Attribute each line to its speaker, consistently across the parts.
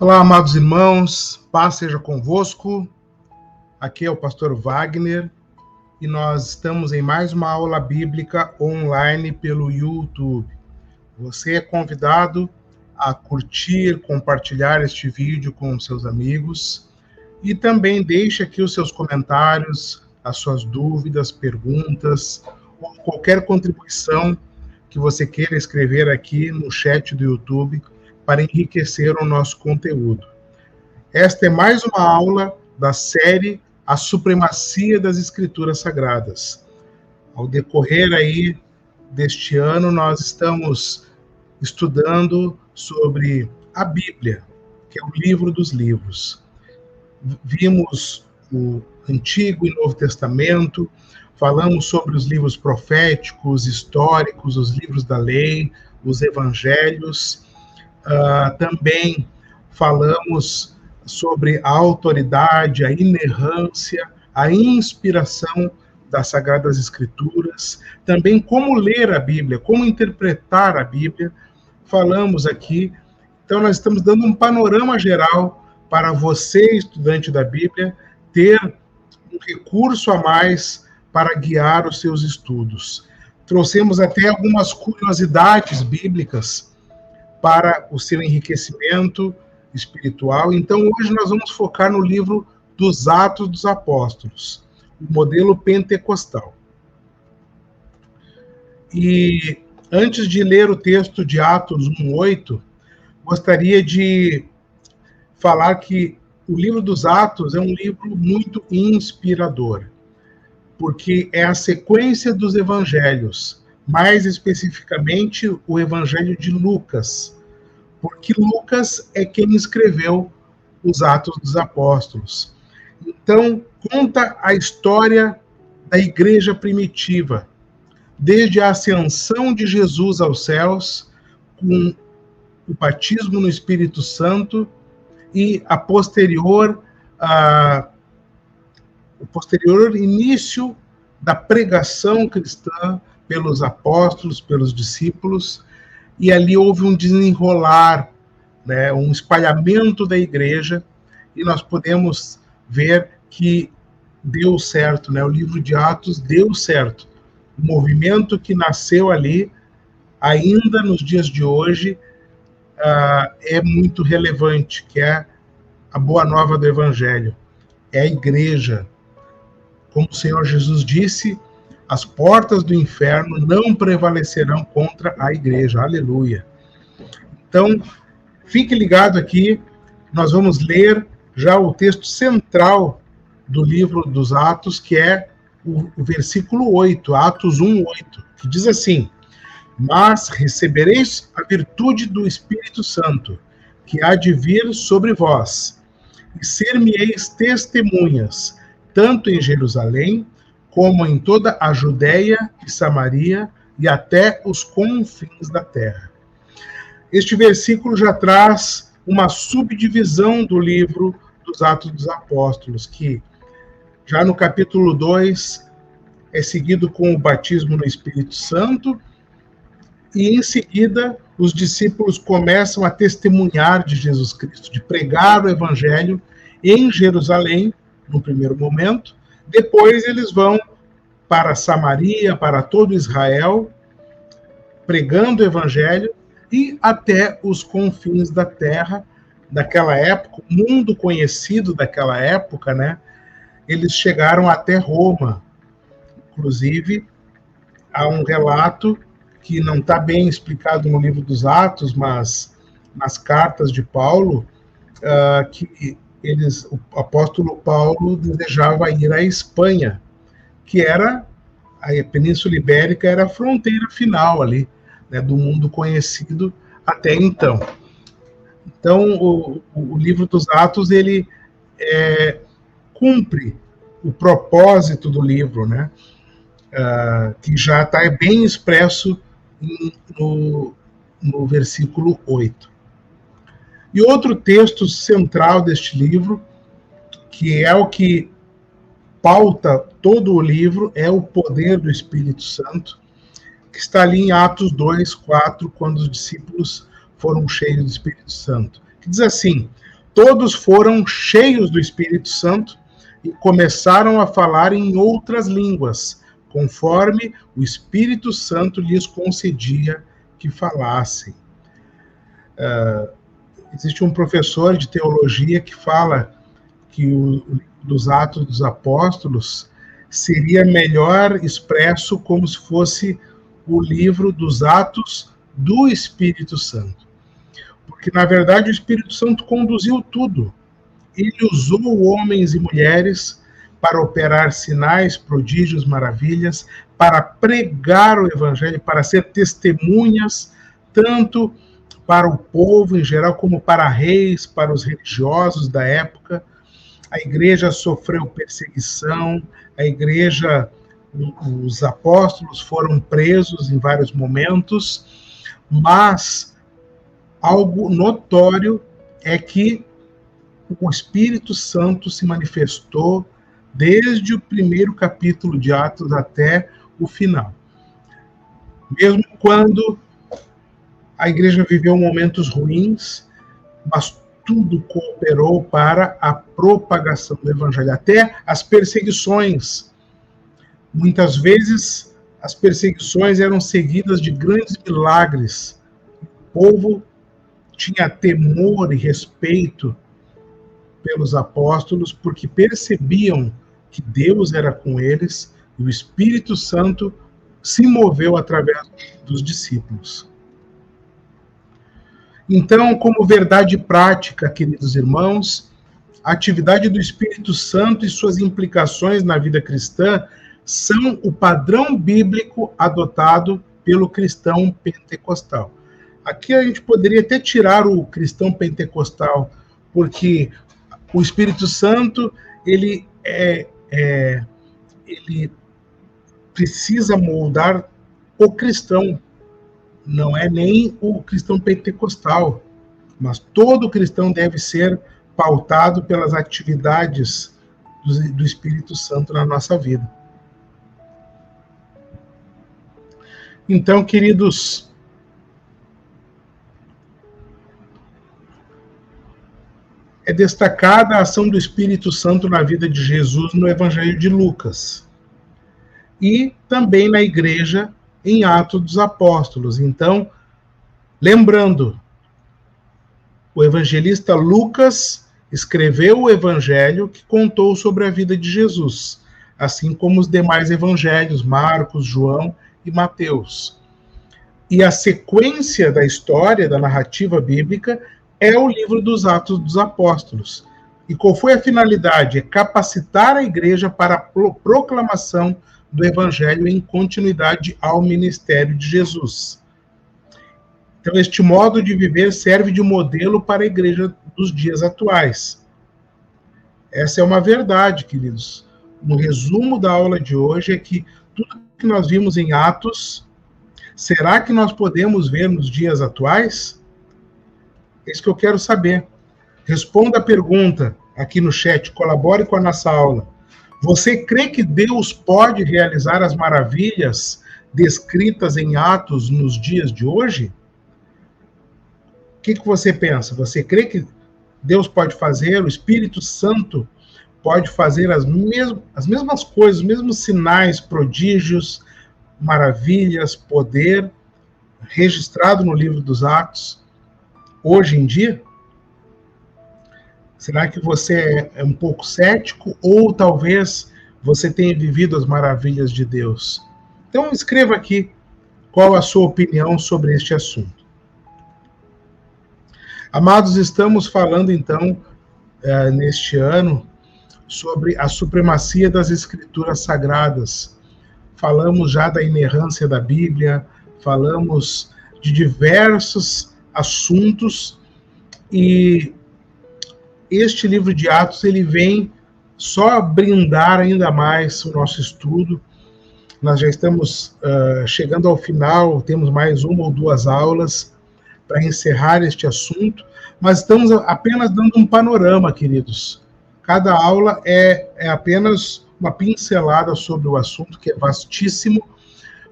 Speaker 1: Olá, amados irmãos, paz seja convosco. Aqui é o pastor Wagner e nós estamos em mais uma aula bíblica online pelo YouTube. Você é convidado a curtir, compartilhar este vídeo com seus amigos e também deixe aqui os seus comentários, as suas dúvidas, perguntas ou qualquer contribuição que você queira escrever aqui no chat do YouTube para enriquecer o nosso conteúdo. Esta é mais uma aula da série A Supremacia das Escrituras Sagradas. Ao decorrer aí deste ano, nós estamos estudando sobre a Bíblia, que é o livro dos livros. Vimos o Antigo e Novo Testamento, falamos sobre os livros proféticos, históricos, os livros da lei, os evangelhos. Também falamos sobre a autoridade, a inerrância, a inspiração das Sagradas Escrituras, também como ler a Bíblia, como interpretar a Bíblia, falamos aqui. Então, nós estamos dando um panorama geral para você, estudante da Bíblia, ter um recurso a mais para guiar os seus estudos. Trouxemos até algumas curiosidades bíblicas para o seu enriquecimento espiritual. Então, hoje nós vamos focar no livro dos Atos dos Apóstolos, o modelo pentecostal. E antes de ler o texto de Atos 1:8, gostaria de falar que o livro dos Atos é um livro muito inspirador, porque é a sequência dos evangelhos, mais especificamente o Evangelho de Lucas, porque Lucas é quem escreveu os Atos dos Apóstolos. Então, conta a história da igreja primitiva, desde a ascensão de Jesus aos céus, com o batismo no Espírito Santo e o posterior início da pregação cristã pelos apóstolos, pelos discípulos, e ali houve um desenrolar, né, um espalhamento da igreja, e nós podemos ver que deu certo, né? O livro de Atos deu certo. O movimento que nasceu ali, ainda nos dias de hoje, é muito relevante, que é a boa nova do Evangelho. É a igreja. Como o Senhor Jesus disse, as portas do inferno não prevalecerão contra a igreja. Aleluia. Então, fique ligado aqui, nós vamos ler já o texto central do livro dos Atos, que é o versículo 8, Atos 1:8, que diz assim: mas recebereis a virtude do Espírito Santo, que há de vir sobre vós, e ser-me-eis testemunhas, tanto em Jerusalém, como em toda a Judéia e Samaria, e até os confins da terra. Este versículo já traz uma subdivisão do livro dos Atos dos Apóstolos, que já no capítulo 2 é seguido com o batismo no Espírito Santo, e em seguida os discípulos começam a testemunhar de Jesus Cristo, de pregar o Evangelho em Jerusalém, no primeiro momento. Depois eles vão para Samaria, para todo Israel, pregando o Evangelho, e até os confins da terra, daquela época, o mundo conhecido daquela época, né? Eles chegaram até Roma. Inclusive, há um relato que não está bem explicado no livro dos Atos, mas nas cartas de Paulo, que o apóstolo Paulo desejava ir à Espanha, que era a Península Ibérica, era a fronteira final ali, né, do mundo conhecido até então. Então, o livro dos Atos, ele cumpre o propósito do livro, né, que já está bem expresso no versículo 8. E outro texto central deste livro, que é o que pauta todo o livro, é o poder do Espírito Santo, que está ali em Atos 2:4, quando os discípulos foram cheios do Espírito Santo. Que diz assim: todos foram cheios do Espírito Santo e começaram a falar em outras línguas, conforme o Espírito Santo lhes concedia que falassem. Existe um professor de teologia que fala que o dos Atos dos Apóstolos seria melhor expresso como se fosse o livro dos Atos do Espírito Santo. Porque, na verdade, o Espírito Santo conduziu tudo. Ele usou homens e mulheres para operar sinais, prodígios, maravilhas, para pregar o Evangelho, para ser testemunhas, tanto para o povo em geral, como para reis, para os religiosos da época. A igreja sofreu perseguição, a igreja, os apóstolos foram presos em vários momentos, mas algo notório é que o Espírito Santo se manifestou desde o primeiro capítulo de Atos até o final. Mesmo quando a igreja viveu momentos ruins, mas tudo cooperou para a propagação do Evangelho, até as perseguições. Muitas vezes, as perseguições eram seguidas de grandes milagres. O povo tinha temor e respeito pelos apóstolos, porque percebiam que Deus era com eles e o Espírito Santo se moveu através dos discípulos. Então, como verdade prática, queridos irmãos, a atividade do Espírito Santo e suas implicações na vida cristã são o padrão bíblico adotado pelo cristão pentecostal. Aqui a gente poderia até tirar o cristão pentecostal, porque o Espírito Santo, ele precisa moldar o cristão. Não é nem o cristão pentecostal, mas todo cristão deve ser pautado pelas atividades do Espírito Santo na nossa vida. Então, queridos, é destacada a ação do Espírito Santo na vida de Jesus no Evangelho de Lucas e também na igreja em Atos dos Apóstolos. Então, lembrando, o evangelista Lucas escreveu o evangelho que contou sobre a vida de Jesus, assim como os demais evangelhos, Marcos, João e Mateus. E a sequência da história, da narrativa bíblica, é o livro dos Atos dos Apóstolos. E qual foi a finalidade? É capacitar a igreja para a proclamação do Evangelho em continuidade ao ministério de Jesus. Então, este modo de viver serve de modelo para a igreja dos dias atuais. Essa é uma verdade, queridos. No resumo da aula de hoje é que tudo que nós vimos em Atos, será que nós podemos ver nos dias atuais? É isso que eu quero saber. Responda a pergunta aqui no chat, colabore com a nossa aula. Você crê que Deus pode realizar as maravilhas descritas em Atos nos dias de hoje? O que você pensa? Você crê que Deus pode fazer, o Espírito Santo pode fazer as mesmas coisas, os mesmos sinais, prodígios, maravilhas, poder, registrado no livro dos Atos, hoje em dia? Será que você é um pouco cético ou talvez você tenha vivido as maravilhas de Deus? Então escreva aqui qual a sua opinião sobre este assunto. Amados, estamos falando então, neste ano, sobre a supremacia das Escrituras Sagradas. Falamos já da inerrância da Bíblia, falamos de diversos assuntos e este livro de Atos, ele vem só brindar ainda mais o nosso estudo. Nós já estamos chegando ao final, temos mais uma ou duas aulas para encerrar este assunto, mas estamos apenas dando um panorama, queridos. Cada aula é apenas uma pincelada sobre o assunto, que é vastíssimo,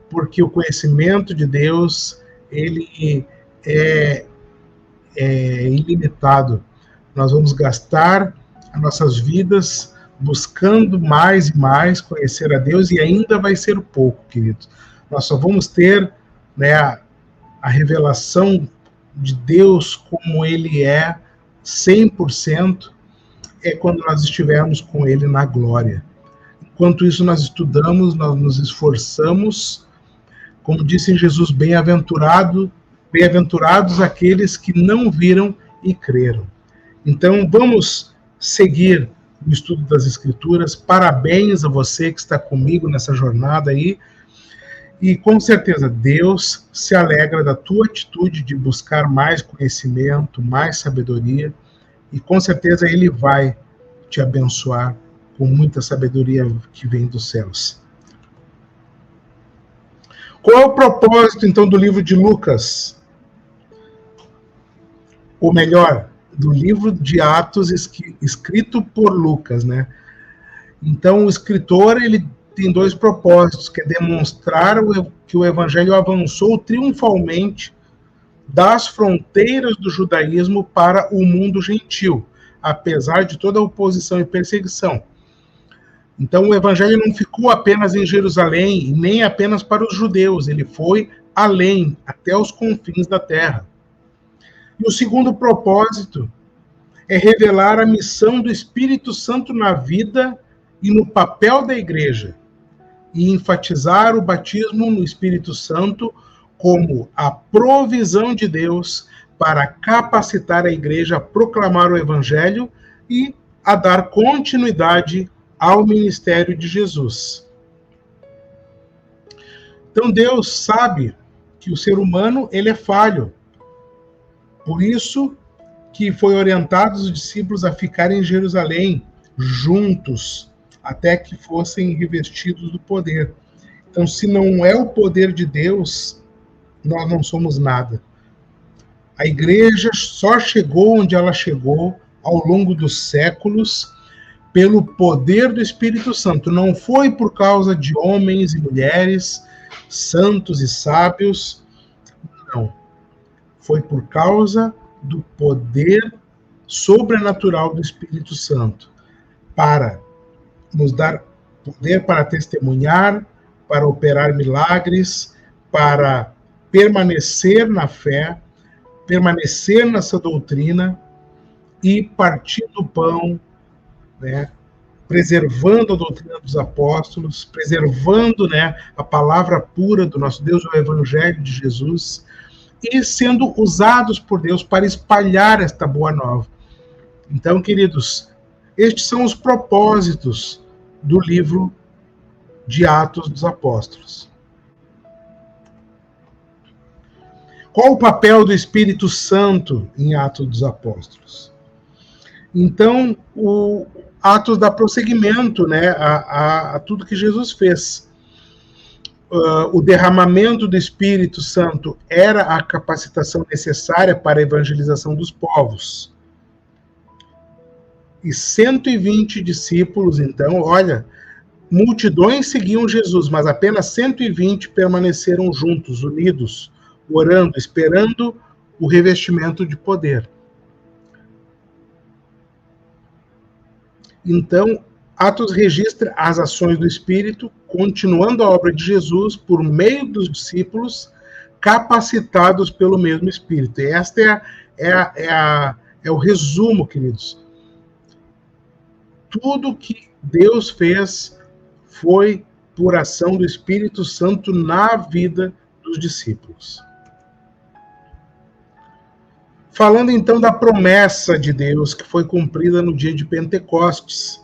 Speaker 1: porque o conhecimento de Deus, ele é ilimitado. nós vamos gastar as nossas vidas buscando mais e mais conhecer a Deus, e ainda vai ser pouco, queridos. Nós só vamos ter, né, a revelação de Deus como Ele é, 100%, é quando nós estivermos com Ele na glória. Enquanto isso, nós estudamos, nós nos esforçamos, como disse Jesus, bem-aventurados aqueles que não viram e creram. Então, vamos seguir o estudo das Escrituras. Parabéns a você que está comigo nessa jornada aí. E, com certeza, Deus se alegra da tua atitude de buscar mais conhecimento, mais sabedoria. E, com certeza, Ele vai te abençoar com muita sabedoria que vem dos céus. Qual é o propósito, então, do livro de Lucas? Ou melhor, do livro de Atos escrito por Lucas, né? Então, o escritor, ele tem dois propósitos, que é demonstrar que o evangelho avançou triunfalmente das fronteiras do judaísmo para o mundo gentil, apesar de toda a oposição e perseguição. Então, o evangelho não ficou apenas em Jerusalém, nem apenas para os judeus, ele foi além, até os confins da terra. E o segundo propósito é revelar a missão do Espírito Santo na vida e no papel da igreja, e enfatizar o batismo no Espírito Santo como a provisão de Deus para capacitar a igreja a proclamar o Evangelho e a dar continuidade ao ministério de Jesus. Então Deus sabe que o ser humano ele é falho. Por isso que foi orientado os discípulos a ficarem em Jerusalém juntos, até que fossem revestidos do poder. Então, se não é o poder de Deus, nós não somos nada. A igreja só chegou onde ela chegou ao longo dos séculos pelo poder do Espírito Santo. Não foi por causa de homens e mulheres, santos e sábios, não. Foi por causa do poder sobrenatural do Espírito Santo, para nos dar poder para testemunhar, para operar milagres, para permanecer na fé, permanecer nessa doutrina e partir do pão, né, preservando a doutrina dos apóstolos, preservando, né, a palavra pura do nosso Deus, o Evangelho de Jesus, e sendo usados por Deus para espalhar esta boa nova. Então, queridos, estes são os propósitos do livro de Atos dos Apóstolos. Qual o papel do Espírito Santo em Atos dos Apóstolos? Então, o Atos dá prosseguimento, né, a tudo que Jesus fez. O derramamento do Espírito Santo era a capacitação necessária para a evangelização dos povos. E 120 discípulos, então, olha, multidões seguiam Jesus, mas apenas 120 permaneceram juntos, unidos, orando, esperando o revestimento de poder. Então, Atos registra as ações do Espírito, continuando a obra de Jesus por meio dos discípulos, capacitados pelo mesmo Espírito. E esta é o resumo, queridos. Tudo que Deus fez foi por ação do Espírito Santo na vida dos discípulos. Falando então da promessa de Deus que foi cumprida no dia de Pentecostes.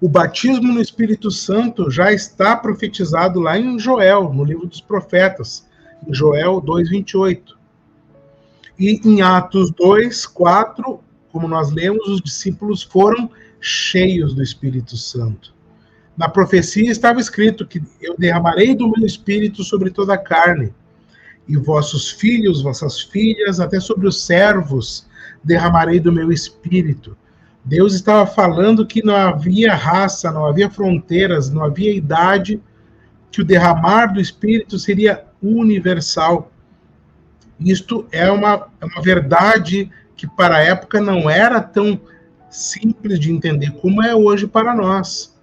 Speaker 1: O batismo no Espírito Santo já está profetizado lá em Joel, no livro dos profetas, em Joel 2:28. E em Atos 2:4, como nós lemos, os discípulos foram cheios do Espírito Santo. Na profecia estava escrito que eu derramarei do meu Espírito sobre toda a carne, e vossos filhos, vossas filhas, até sobre os servos, derramarei do meu Espírito. Deus estava falando que não havia raça, não havia fronteiras, não havia idade, que o derramar do Espírito seria universal. Isto é uma verdade que para a época não era tão simples de entender como é hoje para nós.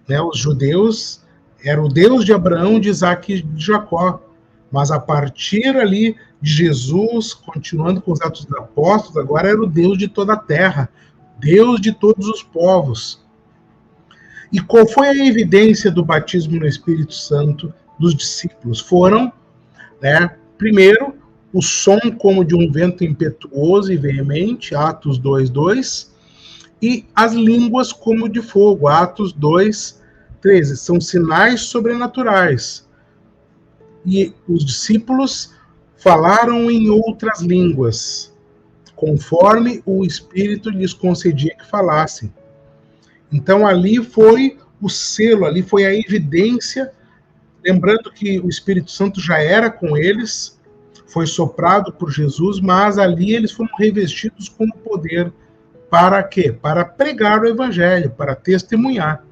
Speaker 1: Né? Os judeus eram o Deus de Abraão, de Isaac e de Jacó. Mas a partir ali de Jesus, continuando com os Atos dos Apóstolos, agora era o Deus de toda a terra, Deus de todos os povos. E qual foi a evidência do batismo no Espírito Santo dos discípulos? Foram, né, primeiro, o som como de um vento impetuoso e veemente, Atos 2:2, e as línguas como de fogo, Atos 2:13. São sinais sobrenaturais. E os discípulos falaram em outras línguas, conforme o Espírito lhes concedia que falassem. Então ali foi o selo, ali foi a evidência, lembrando que o Espírito Santo já era com eles, foi soprado por Jesus, mas ali eles foram revestidos com o poder. Para quê? Para pregar o Evangelho, para testemunhar.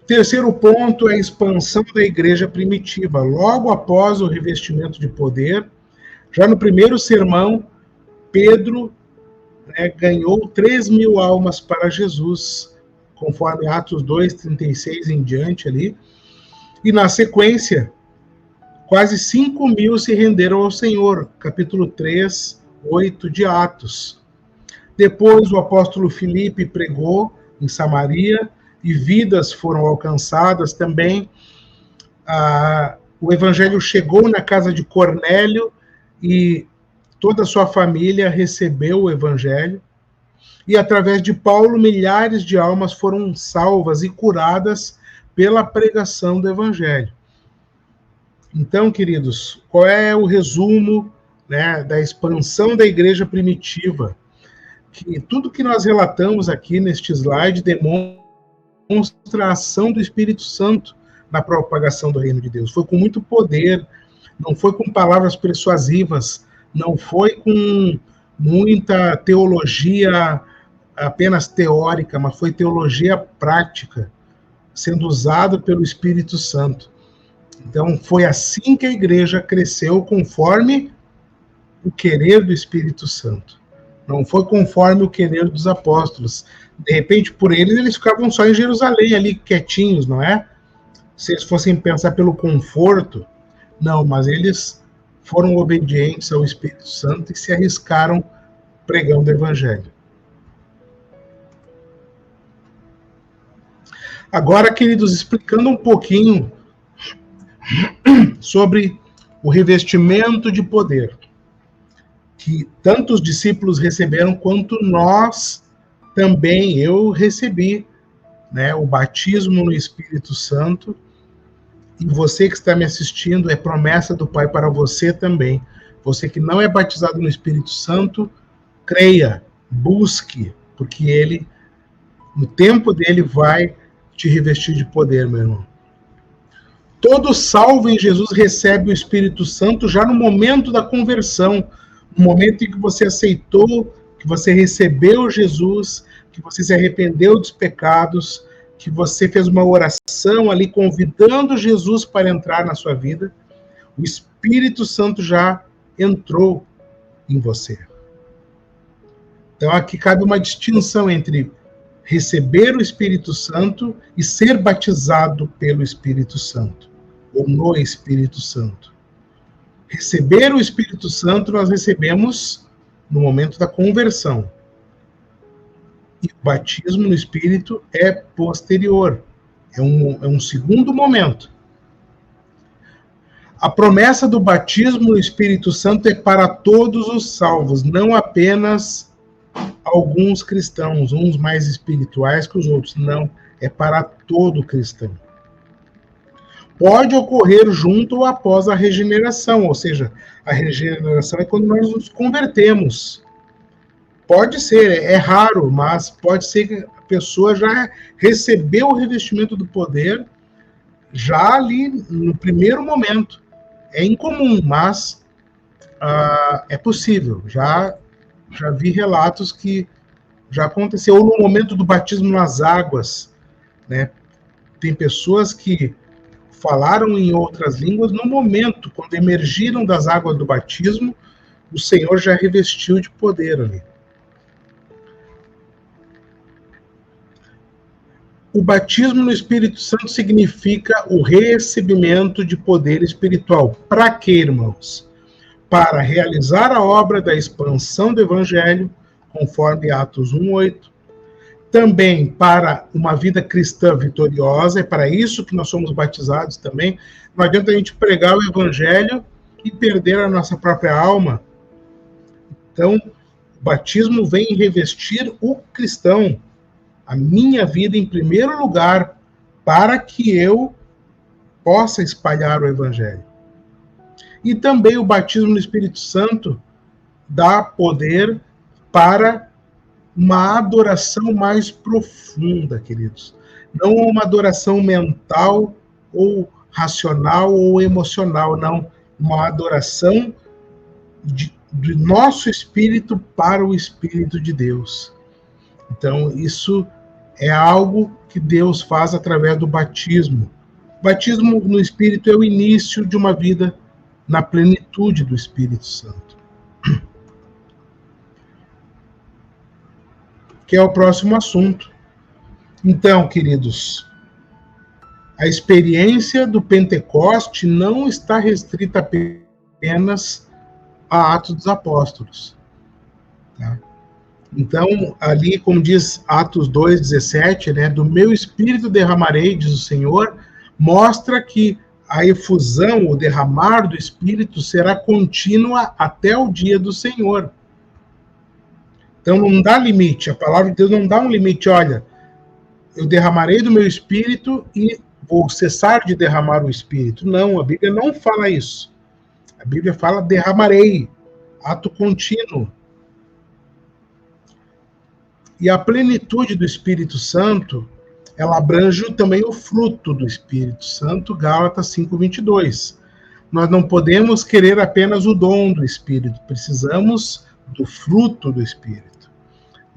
Speaker 1: Terceiro ponto é a expansão da igreja primitiva. Logo após o revestimento de poder, já no primeiro sermão, Pedro, né, ganhou 3.000 almas para Jesus, conforme Atos 2:36 em diante ali. E na sequência, quase 5.000 se renderam ao Senhor, capítulo 3:8 de Atos. Depois o apóstolo Filipe pregou em Samaria, e vidas foram alcançadas também. O evangelho chegou na casa de Cornélio e toda a sua família recebeu o evangelho. E através de Paulo, milhares de almas foram salvas e curadas pela pregação do evangelho. Então, queridos, qual é o resumo, né, da expansão da igreja primitiva? Que tudo que nós relatamos aqui neste slide demonstra a ação do Espírito Santo na propagação do reino de Deus. Foi com muito poder, não foi com palavras persuasivas, não foi com muita teologia apenas teórica, mas foi teologia prática, sendo usado pelo Espírito Santo. Então, foi assim que a igreja cresceu, conforme o querer do Espírito Santo. Não foi conforme o querer dos apóstolos. De repente, por eles ficavam só em Jerusalém, ali quietinhos, não é? Se eles fossem pensar pelo conforto, não, mas eles foram obedientes ao Espírito Santo e se arriscaram pregando o Evangelho. Agora, queridos, explicando um pouquinho sobre o revestimento de poder, que tanto os discípulos receberam quanto nós também, eu recebi, né, o batismo no Espírito Santo, e você que está me assistindo, é promessa do Pai para você também. Você que não é batizado no Espírito Santo, creia, busque, porque ele, no tempo dele, vai te revestir de poder, meu irmão. Todo salvo em Jesus recebe o Espírito Santo já no momento da conversão, no momento em que você aceitou, que você recebeu Jesus, que você se arrependeu dos pecados, que você fez uma oração ali convidando Jesus para entrar na sua vida, o Espírito Santo já entrou em você. Então aqui cabe uma distinção entre receber o Espírito Santo e ser batizado pelo Espírito Santo, ou no Espírito Santo. Receber o Espírito Santo nós recebemos no momento da conversão. E o batismo no Espírito é posterior, é um segundo momento. A promessa do batismo no Espírito Santo é para todos os salvos, não apenas alguns cristãos, uns mais espirituais que os outros, não, é para todo cristão. Pode ocorrer junto ou após a regeneração, ou seja, a regeneração é quando nós nos convertemos. Pode ser, é raro, mas pode ser que a pessoa já recebeu o revestimento do poder já ali no primeiro momento. É incomum, mas é possível. Já vi relatos que já aconteceu, ou no momento do batismo nas águas, né? Tem pessoas que falaram em outras línguas no momento, quando emergiram das águas do batismo, o Senhor já revestiu de poder ali. O batismo no Espírito Santo significa o recebimento de poder espiritual. Para quê, irmãos? Para realizar a obra da expansão do Evangelho, conforme Atos 1:8. Também para uma vida cristã vitoriosa, é para isso que nós somos batizados também. Não adianta a gente pregar o Evangelho e perder a nossa própria alma. Então, o batismo vem revestir o cristão, a minha vida em primeiro lugar, para que eu possa espalhar o Evangelho. E também o batismo no Espírito Santo dá poder para uma adoração mais profunda, queridos. Não uma adoração mental ou racional ou emocional, não. Uma adoração do nosso espírito para o Espírito de Deus. Então, isso é algo que Deus faz através do batismo. O batismo no Espírito é o início de uma vida na plenitude do Espírito Santo. Que é o próximo assunto. Então, queridos, a experiência do Pentecoste não está restrita apenas a Atos dos Apóstolos. Tá? Então, ali, como diz Atos 2:17, né, do meu espírito derramarei, diz o Senhor, mostra que a efusão, o derramar do Espírito será contínua até o dia do Senhor. Então não dá limite, a palavra de Deus não dá um limite, olha, eu derramarei do meu Espírito e vou cessar de derramar o Espírito. Não, a Bíblia não fala isso. A Bíblia fala derramarei, ato contínuo. E a plenitude do Espírito Santo, ela abrange também o fruto do Espírito Santo, Gálatas 5:22. Nós não podemos querer apenas o dom do Espírito, precisamos do fruto do Espírito.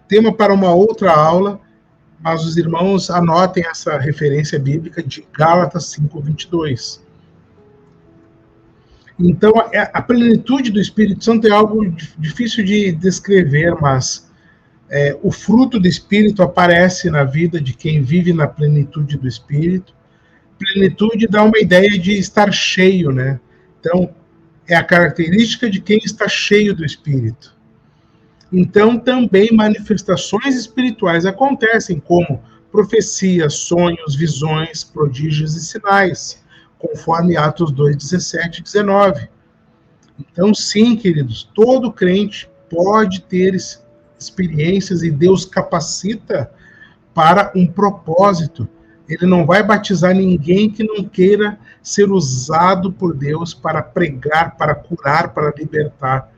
Speaker 1: Tema para uma outra aula, mas os irmãos anotem essa referência bíblica de Gálatas 5:22. Então, a plenitude do Espírito Santo é algo difícil de descrever, mas o fruto do Espírito aparece na vida de quem vive na plenitude do Espírito. Plenitude dá uma ideia de estar cheio, né? Então, é a característica de quem está cheio do Espírito. Então, também manifestações espirituais acontecem, como profecias, sonhos, visões, prodígios e sinais, conforme Atos 2:17 e 19. Então, sim, queridos, todo crente pode ter experiências e Deus capacita para um propósito. Ele não vai batizar ninguém que não queira ser usado por Deus para pregar, para curar, para libertar.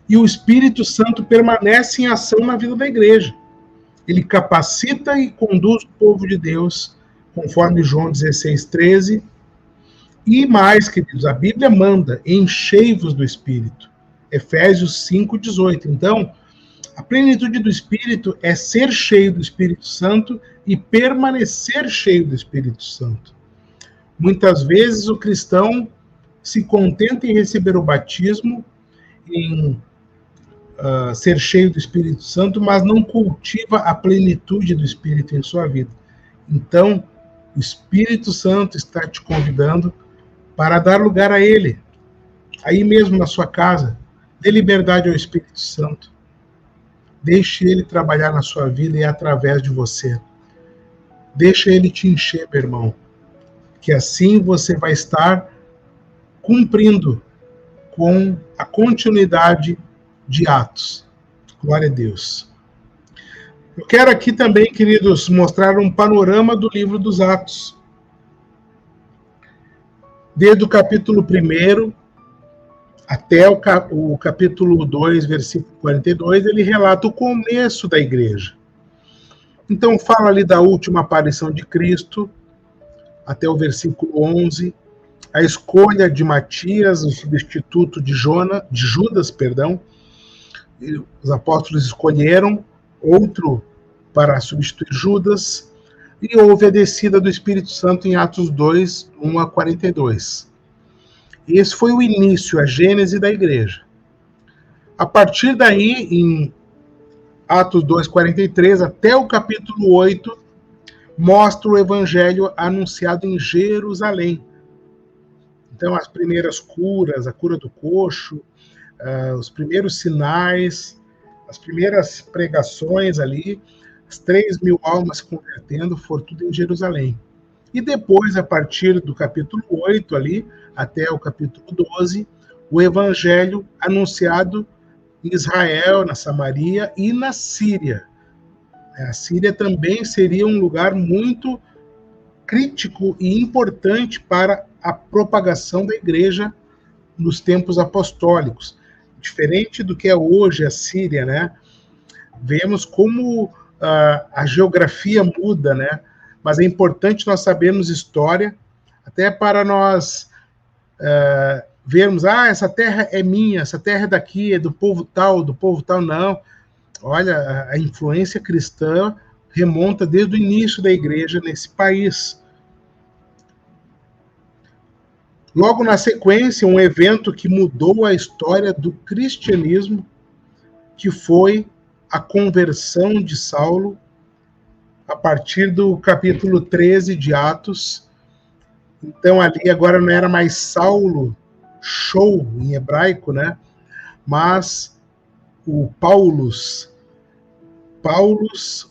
Speaker 1: E o Espírito Santo permanece em ação na vida da igreja. Ele capacita e conduz o povo de Deus, conforme João 16:13. E mais, queridos, a Bíblia manda, enchei-vos do Espírito. Efésios 5:18. Então, a plenitude do Espírito é ser cheio do Espírito Santo e permanecer cheio do Espírito Santo. Muitas vezes o cristão se contenta em receber o batismo, em ser cheio do Espírito Santo, mas não cultiva a plenitude do Espírito em sua vida. Então, o Espírito Santo está te convidando para dar lugar a Ele, aí mesmo na sua casa. Dê liberdade ao Espírito Santo. Deixe Ele trabalhar na sua vida e através de você. Deixa Ele te encher, meu irmão, que assim você vai estar cumprindo com a continuidade de Atos. Glória a Deus. Eu quero aqui também, queridos, mostrar um panorama do livro dos Atos. Desde o capítulo 1 até o capítulo 2, versículo 42, ele relata o começo da igreja. Então, fala ali da última aparição de Cristo, até o versículo 11, a escolha de Matias, o substituto de Judas, os apóstolos escolheram outro para substituir Judas, e houve a descida do Espírito Santo em Atos 2, 1 a 42. Esse foi o início, a gênese da igreja. A partir daí, em Atos 2, 43, até o capítulo 8, mostra o evangelho anunciado em Jerusalém. Então, as primeiras curas, a cura do coxo, os primeiros sinais, as primeiras pregações ali, as 3.000 almas se convertendo, foram tudo em Jerusalém. E depois, a partir do capítulo 8 ali, até o capítulo 12, o evangelho anunciado em Israel, na Samaria e na Síria. A Síria também seria um lugar muito crítico e importante para a propagação da igreja nos tempos apostólicos. Diferente do que é hoje a Síria, né? Vemos como a geografia muda, né? Mas é importante nós sabermos história, até para nós vermos, essa terra é minha, essa terra é daqui, é do povo tal, não. Olha, a influência cristã remonta desde o início da igreja nesse país. Logo na sequência, um evento que mudou a história do cristianismo, que foi a conversão de Saulo, a partir do capítulo 13 de Atos. Então, ali agora não era mais Saulo, show em hebraico, né? Mas o Paulus,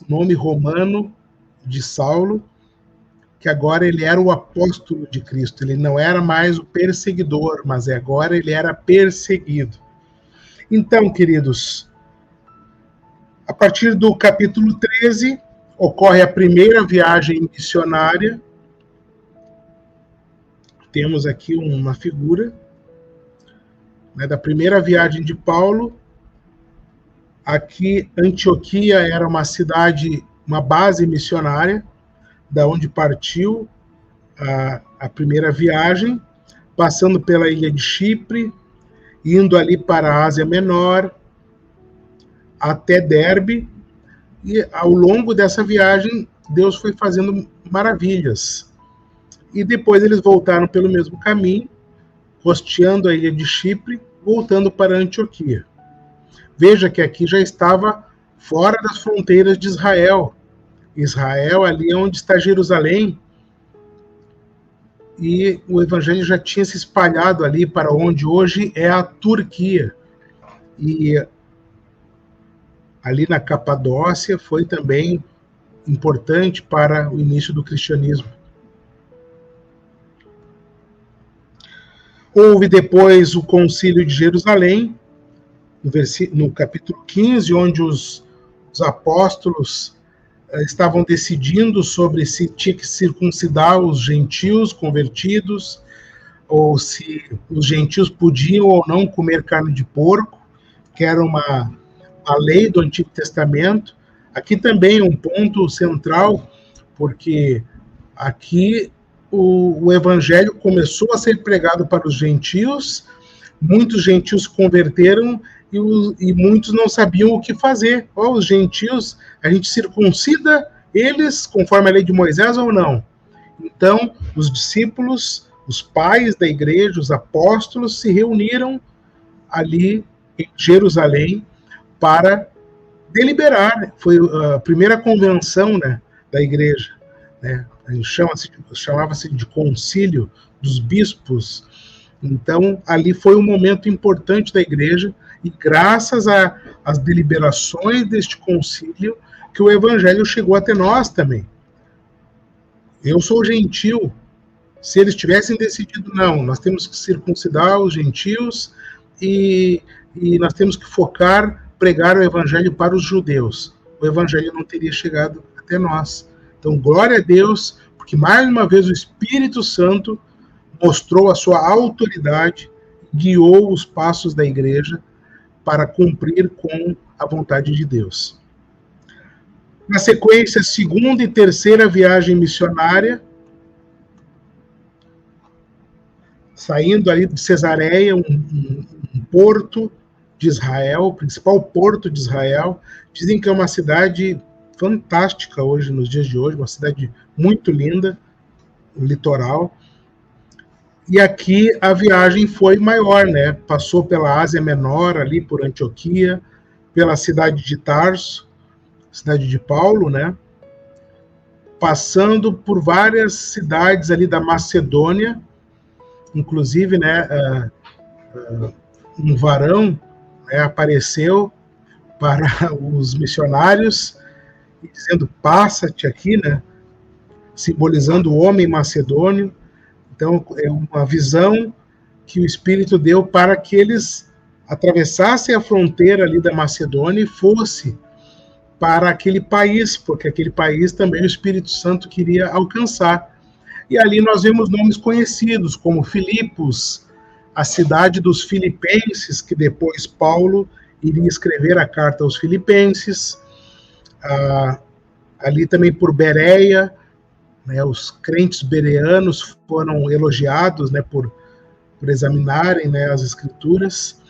Speaker 1: nome romano de Saulo, que agora ele era o apóstolo de Cristo. Ele não era mais o perseguidor, mas agora ele era perseguido. Então, queridos, a partir do capítulo 13, ocorre a primeira viagem missionária. Temos aqui uma figura, né, da primeira viagem de Paulo. Aqui, Antioquia era uma cidade, uma base missionária, da onde partiu a primeira viagem, passando pela ilha de Chipre, indo ali para a Ásia Menor, até Derbe, e ao longo dessa viagem, Deus foi fazendo maravilhas. E depois eles voltaram pelo mesmo caminho, rosteando a ilha de Chipre, voltando para Antioquia. Veja que aqui já estava fora das fronteiras de Israel. Israel, ali é onde está Jerusalém, e o evangelho já tinha se espalhado ali para onde hoje é a Turquia. E ali na Capadócia foi também importante para o início do cristianismo. Houve depois o Concílio de Jerusalém, no capítulo 15, onde os apóstolos estavam decidindo sobre se tinha que circuncidar os gentios convertidos, ou se os gentios podiam ou não comer carne de porco, que era a lei do Antigo Testamento. Aqui também é um ponto central, porque aqui o evangelho começou a ser pregado para os gentios, muitos gentios converteram e muitos não sabiam o que fazer. Os gentios, a gente circuncida eles conforme a lei de Moisés ou não? Então, os discípulos, os pais da igreja, os apóstolos, se reuniram ali em Jerusalém para deliberar. Foi a primeira convenção, né, da igreja, né? A gente chamava-se de concílio dos bispos. Então, ali foi um momento importante da igreja, e graças às deliberações deste concílio, que o evangelho chegou até nós também. Eu sou gentil. Se eles tivessem decidido, não, nós temos que circuncidar os gentios e nós temos que pregar o evangelho para os judeus, o evangelho não teria chegado até nós. Então, glória a Deus, porque mais uma vez o Espírito Santo mostrou a sua autoridade, guiou os passos da igreja para cumprir com a vontade de Deus. Na sequência, segunda e terceira viagem missionária, saindo ali de Cesareia, um porto de Israel, o principal porto de Israel. Dizem que é uma cidade fantástica hoje, nos dias de hoje, uma cidade muito linda, o litoral. E aqui a viagem foi maior, né? Passou pela Ásia Menor, ali por Antioquia, pela cidade de Tarso, cidade de Paulo, né? Passando por várias cidades ali da Macedônia, inclusive, né, um varão, né, apareceu para os missionários, dizendo, passa-te aqui, né, simbolizando o homem macedônio. Então, é uma visão que o Espírito deu para que eles atravessassem a fronteira ali da Macedônia e fosse para aquele país, porque aquele país também o Espírito Santo queria alcançar. E ali nós vemos nomes conhecidos, como Filipos, a cidade dos filipenses, que depois Paulo iria escrever a carta aos filipenses. Ali também por Bereia, né, os crentes bereanos foram elogiados, né, por examinarem, né, as escrituras.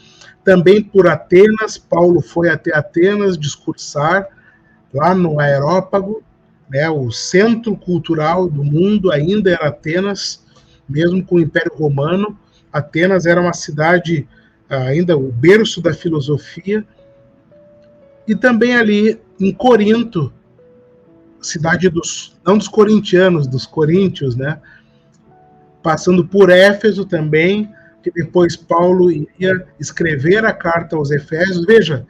Speaker 1: Também por Atenas, Paulo foi até Atenas discursar, lá no Aerópago, né, o centro cultural do mundo ainda era Atenas, mesmo com o Império Romano. Atenas era uma cidade, ainda o berço da filosofia. E também ali em Corinto, cidade não dos corintianos, dos coríntios, né? Passando por Éfeso também, que depois Paulo iria escrever a carta aos Efésios. Veja,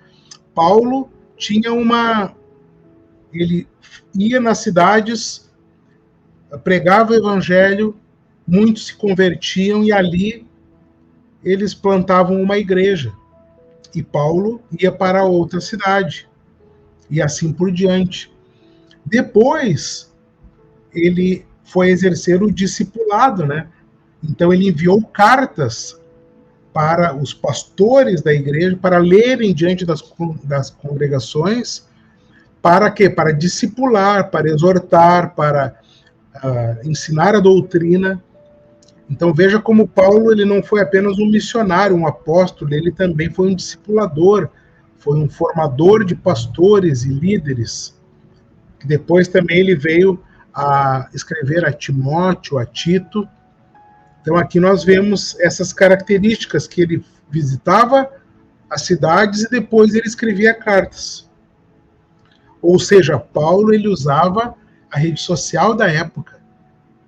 Speaker 1: Paulo tinha ele ia nas cidades, pregava o evangelho, muitos se convertiam e ali eles plantavam uma igreja. E Paulo ia para outra cidade. E assim por diante. Depois, ele foi exercer o discipulado, né? Então, ele enviou cartas para os pastores da igreja, para lerem diante das congregações, para quê? Para discipular, para exortar, para ensinar a doutrina. Então, veja como Paulo ele não foi apenas um missionário, um apóstolo, ele também foi um discipulador, foi um formador de pastores e líderes. Depois também ele veio a escrever a Timóteo, a Tito. Então aqui nós vemos essas características, que ele visitava as cidades e depois ele escrevia cartas. Ou seja, Paulo ele usava a rede social da época.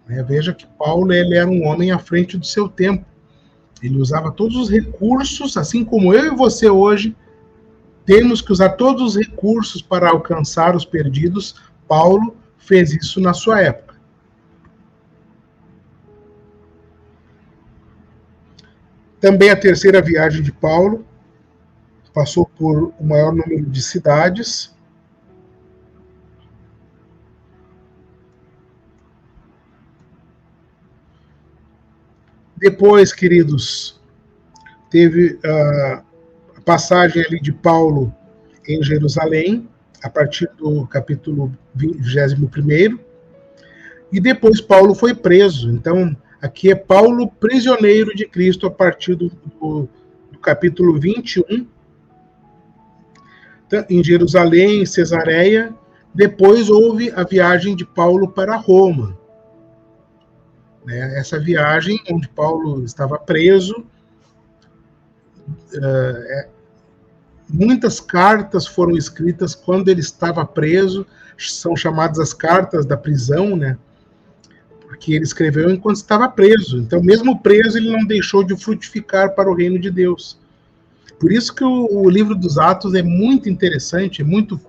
Speaker 1: Né? Veja que Paulo ele era um homem à frente do seu tempo. Ele usava todos os recursos, assim como eu e você hoje, temos que usar todos os recursos para alcançar os perdidos. Paulo fez isso na sua época. Também a terceira viagem de Paulo passou por o maior número de cidades. Depois, queridos, teve a passagem ali de Paulo em Jerusalém, a partir do capítulo 21. E depois Paulo foi preso. Então, aqui é Paulo prisioneiro de Cristo a partir do capítulo 21, em Jerusalém, em Cesareia. Depois houve a viagem de Paulo para Roma. Né? Essa viagem onde Paulo estava preso, muitas cartas foram escritas quando ele estava preso, são chamadas as cartas da prisão, né? Porque ele escreveu enquanto estava preso. Então, mesmo preso, ele não deixou de frutificar para o reino de Deus. Por isso que o livro dos Atos é muito interessante, é muito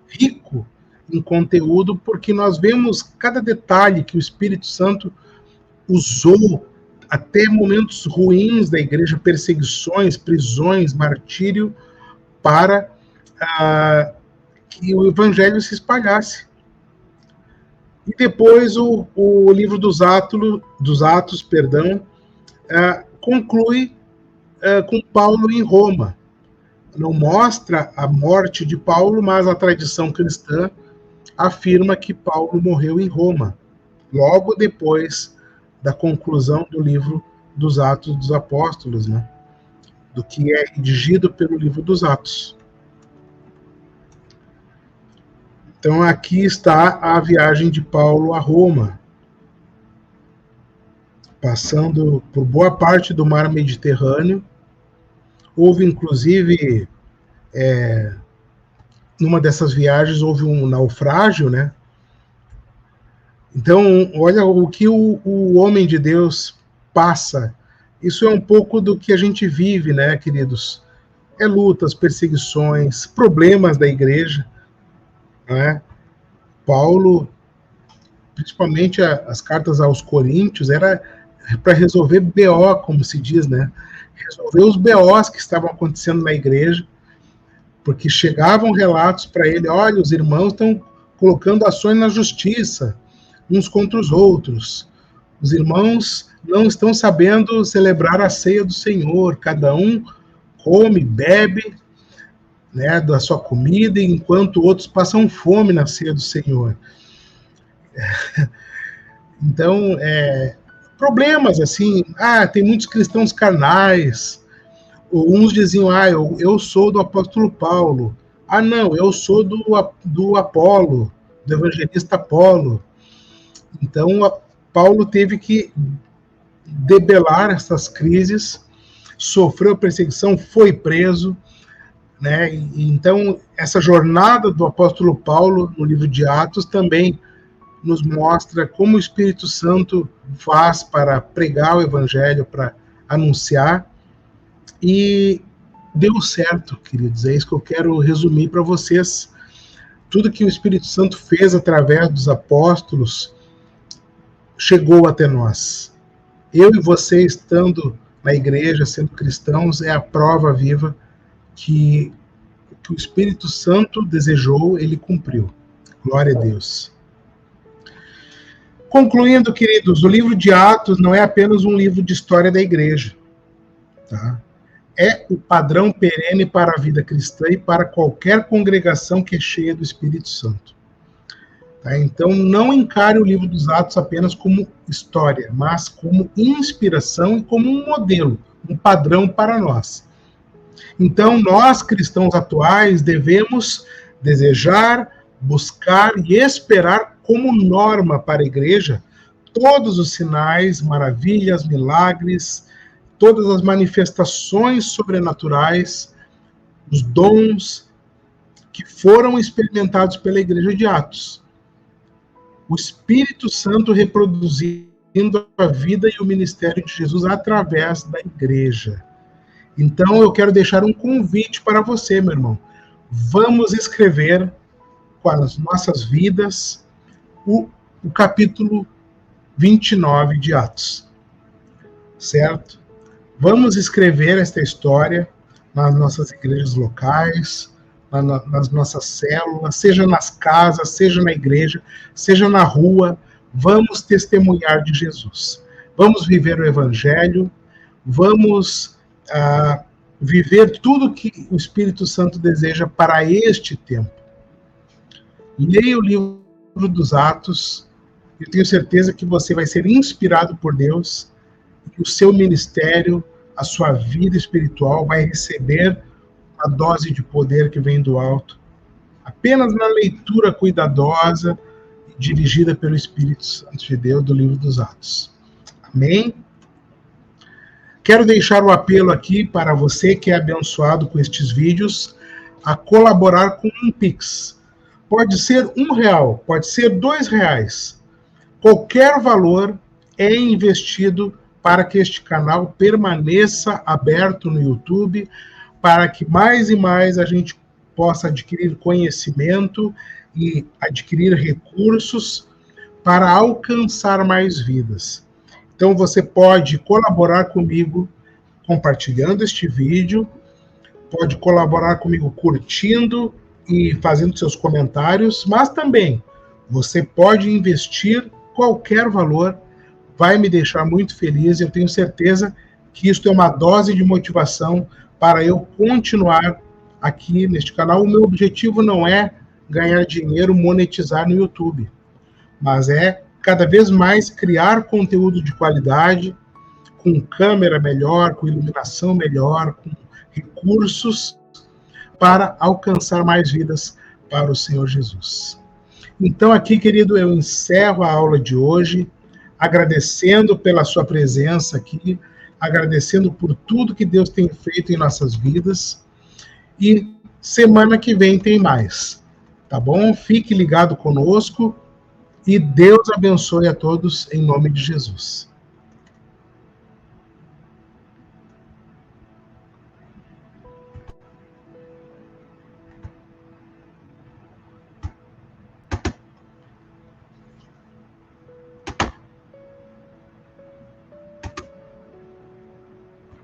Speaker 1: rico em conteúdo, porque nós vemos cada detalhe que o Espírito Santo usou, até momentos ruins da igreja, perseguições, prisões, martírio, para que o evangelho se espalhasse. E depois o livro dos Atos, conclui com Paulo em Roma. Não mostra a morte de Paulo, mas a tradição cristã afirma que Paulo morreu em Roma, logo depois da conclusão do livro dos Atos dos Apóstolos, né? Do que é redigido pelo livro dos Atos. Então, aqui está a viagem de Paulo a Roma, passando por boa parte do mar Mediterrâneo. Houve, inclusive, numa dessas viagens, houve um naufrágio, né? Então, olha o que o homem de Deus passa. Isso é um pouco do que a gente vive, né, queridos? É lutas, perseguições, problemas da igreja, né? Paulo, principalmente as cartas aos Coríntios, era para resolver BO, como se diz, né? Resolver os BOs que estavam acontecendo na igreja, porque chegavam relatos para ele: olha, os irmãos estão colocando ações na justiça, uns contra os outros. Os irmãos não estão sabendo celebrar a ceia do Senhor. Cada um come, bebe, né, da sua comida, enquanto outros passam fome na ceia do Senhor. Então, problemas assim. Tem muitos cristãos carnais. Uns diziam: eu sou do apóstolo Paulo. Não, eu sou do Apolo, do evangelista Apolo. Então, Paulo teve que debelar essas crises, sofreu perseguição, foi preso, né? Então, essa jornada do apóstolo Paulo no livro de Atos também nos mostra como o Espírito Santo faz para pregar o evangelho, para anunciar, e deu certo, queridos. É isso que eu quero resumir para vocês. Tudo que o Espírito Santo fez através dos apóstolos chegou até nós. Eu e você, estando na igreja, sendo cristãos, é a prova viva que o Espírito Santo desejou, ele cumpriu. Glória a Deus. Concluindo, queridos, o livro de Atos não é apenas um livro de história da igreja, tá? É o padrão perene para a vida cristã e para qualquer congregação que é cheia do Espírito Santo. Tá? Então, não encare o livro dos Atos apenas como história, mas como inspiração e como um modelo, um padrão para nós. Então, nós, cristãos atuais, devemos desejar, buscar e esperar como norma para a igreja todos os sinais, maravilhas, milagres, todas as manifestações sobrenaturais, os dons que foram experimentados pela igreja de Atos. O Espírito Santo reproduzindo a vida e o ministério de Jesus através da igreja. Então, eu quero deixar um convite para você, meu irmão. Vamos escrever com as nossas vidas o capítulo 29 de Atos. Certo? Vamos escrever esta história nas nossas igrejas locais, nas nossas células, seja nas casas, seja na igreja, seja na rua. Vamos testemunhar de Jesus. Vamos viver o Evangelho, vamos viver tudo que o Espírito Santo deseja para este tempo. Leia o livro dos Atos, eu tenho certeza que você vai ser inspirado por Deus, e o seu ministério, a sua vida espiritual vai receber a dose de poder que vem do alto, apenas na leitura cuidadosa e dirigida pelo Espírito Santo de Deus do livro dos Atos. Amém? Quero deixar o apelo aqui para você que é abençoado com estes vídeos, a colaborar com um Pix. Pode ser R$1, pode ser R$2. Qualquer valor é investido para que este canal permaneça aberto no YouTube, para que mais e mais a gente possa adquirir conhecimento e adquirir recursos para alcançar mais vidas. Então você pode colaborar comigo compartilhando este vídeo, pode colaborar comigo curtindo e fazendo seus comentários, mas também você pode investir qualquer valor, vai me deixar muito feliz. Eu tenho certeza que isto é uma dose de motivação para eu continuar aqui neste canal. O meu objetivo não é ganhar dinheiro, monetizar no YouTube, mas é cada vez mais criar conteúdo de qualidade, com câmera melhor, com iluminação melhor, com recursos para alcançar mais vidas para o Senhor Jesus. Então, aqui, querido, eu encerro a aula de hoje, agradecendo pela sua presença aqui, agradecendo por tudo que Deus tem feito em nossas vidas. E semana que vem tem mais, tá bom? Fique ligado conosco e Deus abençoe a todos em nome de Jesus.